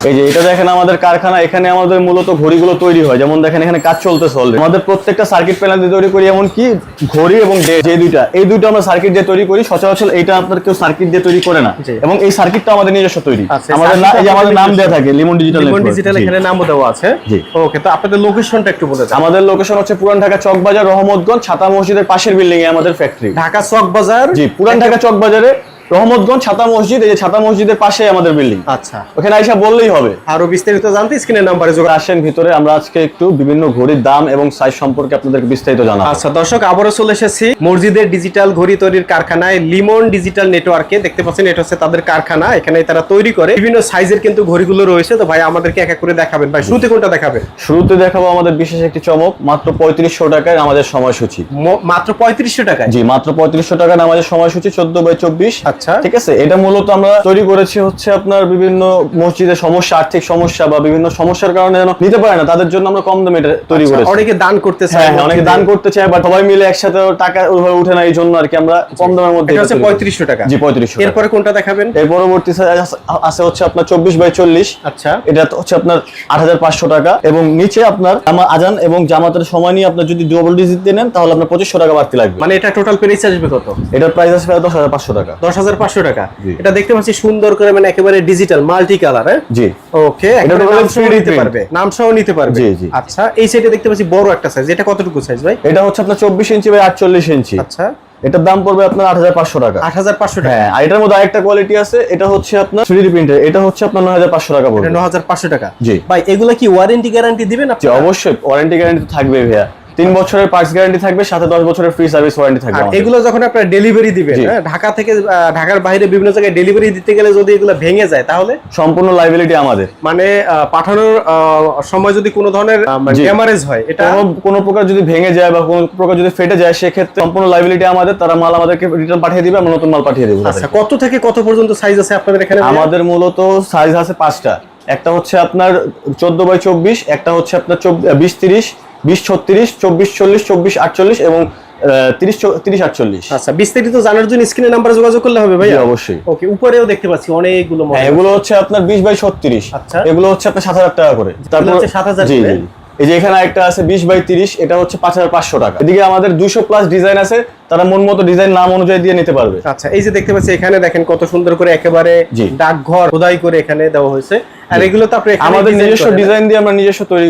এই যে এটা দেখেন আমাদের কারখানা, এখানে আমাদের মূলত ঘড়িগুলো তৈরি হয়। যেমন দেখেন এখানে কাজ চলতেছে অলরেডি। আমাদের প্রত্যেকটা সার্কিট প্যানেল দিয়ে তৈরি করি, এমন কি ঘড়ি এবং যে দুইটা, এই দুইটা আমরা সার্কিট দিয়ে তৈরি করি। সচরাচর এইটা আপনার কেউ সার্কিট দিয়ে তৈরি করে না, এবং এই সার্কিটটা আমাদের নিজস্ব তৈরি। আমাদের এই যে আমাদের নাম দেওয়া থাকে Limon digital network. Limon digital এখানে নামও দেওয়া আছে। ওকে, তো আপনাদের লোকেশনটা একটু বলে দেন। আমাদের লোকেশন হচ্ছে পুরান ঢাকা চকবাজার রহমতগঞ্জ ছাতা মসজিদের পাশের বিল্ডিং এ আমাদের ফ্যাক্টরি। ঢাকা চকবাজার, জি, পুরান ঢাকা চকবাজারে রহমতগঞ্জ ছাতা মসজিদ, এই যে ছাতা মসজিদের পাশে আমাদের বিল্ডিং। আচ্ছা, ওখানে আইসা বললেই হবে। আরো বিস্তারিত জানতে স্ক্রিনের নাম্বারে যোগাযোগ আসেন ভিতরে, আমরা আজকে একটু বিভিন্ন ঘড়ির দাম এবং সাইজ সম্পর্কে আপনাদেরকে বিস্তারিত জানাবো। আচ্ছা দর্শক, আবারও চলে এসেছি মসজিদের ডিজিটাল ঘড়ি তৈরির কারখানায়, লিমন ডিজিটাল নেটওয়ার্কে। দেখতে পাচ্ছেন এটা হচ্ছে তাদের কারখানা, এখানে তারা তৈরি করে বিভিন্ন সাইজের কিন্তু ঘড়িগুলো রয়েছে। তো ভাই আমাদেরকে এক এক করে দেখাবেন। ভাই শুরুতে কোনটা দেখাবেন? শুরুতে দেখাবো আমাদের বিশেষ একটি চমক, মাত্র 3500 টাকায় আমাদের সময়সূচি। মাত্র 3500 টাকায়? জি, মাত্র 3500 টাকায় আমাদের সময়সূচি 14/24। আচ্ছা, ঠিক আছে। এটা মূলত আমরা তৈরি করেছি হচ্ছে আপনার বিভিন্ন মসজিদের সমস্যা, আর্থিক সমস্যা বা বিভিন্ন সমস্যার কারণে যেন নিতে পারে না, তাদের জন্য আমরা কম দামে এটা তৈরি করেছি। অনেকে দান করতে চায়। হ্যাঁ, অনেকে দান করতে চায়, বাট সবাই মিলে একসাথে টাকা ওইভাবে উঠে না, এই জন্য আর কি আমরা কম দামের মধ্যে। এটা হচ্ছে 3500 টাকা? জি, 3500। এরপরে কোনটা দেখাবেন? এর পরবর্তী আছে হচ্ছে আপনার 24/40। আচ্ছা, এটা হচ্ছে আপনার 8500 টাকা, এবং নিচে আপনার আজান এবং জামাতের সময় নিয়ে আপনার যদি ডবল ডিজিট দিয়ে নেন তাহলে আপনার 2500 টাকা বাড়তি লাগবে। মানে এটা টোটাল প্রাইস আসবে কত? এটার প্রাইস আসবে 10500 টাকা। 10500 টাকা। এটা দেখতে পাচ্ছি সুন্দর করে, মানে একেবারে ডিজিটাল মাল্টি কালার। হ্যাঁ জি, ওকে। এটা নাম সহ নিতে পারবে, নাম সহ নিতে পারবে। জি জি। আচ্ছা, এই সাইডে দেখতে পাচ্ছি বড় একটা সাইজ, এটা কতটুকু সাইজ ভাই? এটা হচ্ছে আপনার 24 ইঞ্চি বাই 48 ইঞ্চি। আচ্ছা, এটার দাম পড়বে আপনার 8500 টাকা। 8500 টাকা? হ্যাঁ, আর এটার মধ্যে আরেকটা কোয়ালিটি আছে, এটা হচ্ছে আপনার 3D প্রিন্টার, এটা হচ্ছে আপনার 9500 টাকা পড়বে। 9500 টাকা? জি ভাই, এগুলা কি ওয়ারেন্টি গ্যারান্টি দিবেন আপনি? জি, অবশ্যই ওয়ারেন্টি গ্যারান্টি তো থাকবে ভাইয়া। 3 বছরের পার্টস গ্যারান্টি থাকবে, সাথে 10 বছরের ফ্রি সার্ভিস ওয়ারেন্টি থাকবে। আর এগুলো যখন আপনারা ডেলিভারি দিবেন, ঢাকা থেকে ঢাকার বাইরে বিভিন্ন জায়গায় ডেলিভারি দিতে গেলে যদি এগুলো ভেঙে যায় তাহলে সম্পূর্ণ লায়াবিলিটি আমাদের। মানে পাঠানোর সময় যদি কোনো ধরনের ড্যামেজ হয়, এটা কোনো প্রকার যদি ভেঙে যায় বা কোনো প্রকার যদি ফেটে যায়, সেক্ষেত্রে সম্পূর্ণ লায়াবিলিটি আমাদের। তারা মাল আমাদেরকে রিটার্ন পাঠিয়ে দিবে, আমরা নতুন মাল পাঠিয়ে দেবো। আচ্ছা, কত থেকে কত পর্যন্ত সাইজ আছে আপনাদের এখানে? আমাদের মূলত সাইজ আছে 5টা। একটা হচ্ছে আপনার 14/24, একটা হচ্ছে আপনার 20/30, 20/36, 24/40, 24/48 এবং 30/48। আচ্ছা, বিস্তারিত জানার জন্য স্ক্রিনের নাম্বারে যোগাযোগ করলে হবে ভাই? অবশ্যই। ওকে, উপরেও দেখতে পাচ্ছি অনেকগুলো মডেল। এগুলো হচ্ছে আপনার 20/36। আচ্ছা, এগুলো হচ্ছে আপনার 7000 টাকা করে। তারপর হচ্ছে 7000। জি জি। এই যে এখানে একটা আছে 20/30, এটা হচ্ছে 5500 টাকা। এদিকে আমাদের 200 প্লাস ডিজাইন আছে, তারা মন মতো ডিজাইন নাম অনুযায়ী দিয়ে নিতে পারবে। আচ্ছা, এই যে দেখতে পাচ্ছি এখানে দেখেন কত সুন্দর করে একেবারে ডাকঘর খোদাই করে এখানে দেওয়া হয়েছে। আর এগুলো তো আপনি আমাদের নিজস্ব ডিজাইন দিয়ে আমরা নিজস্ব তৈরি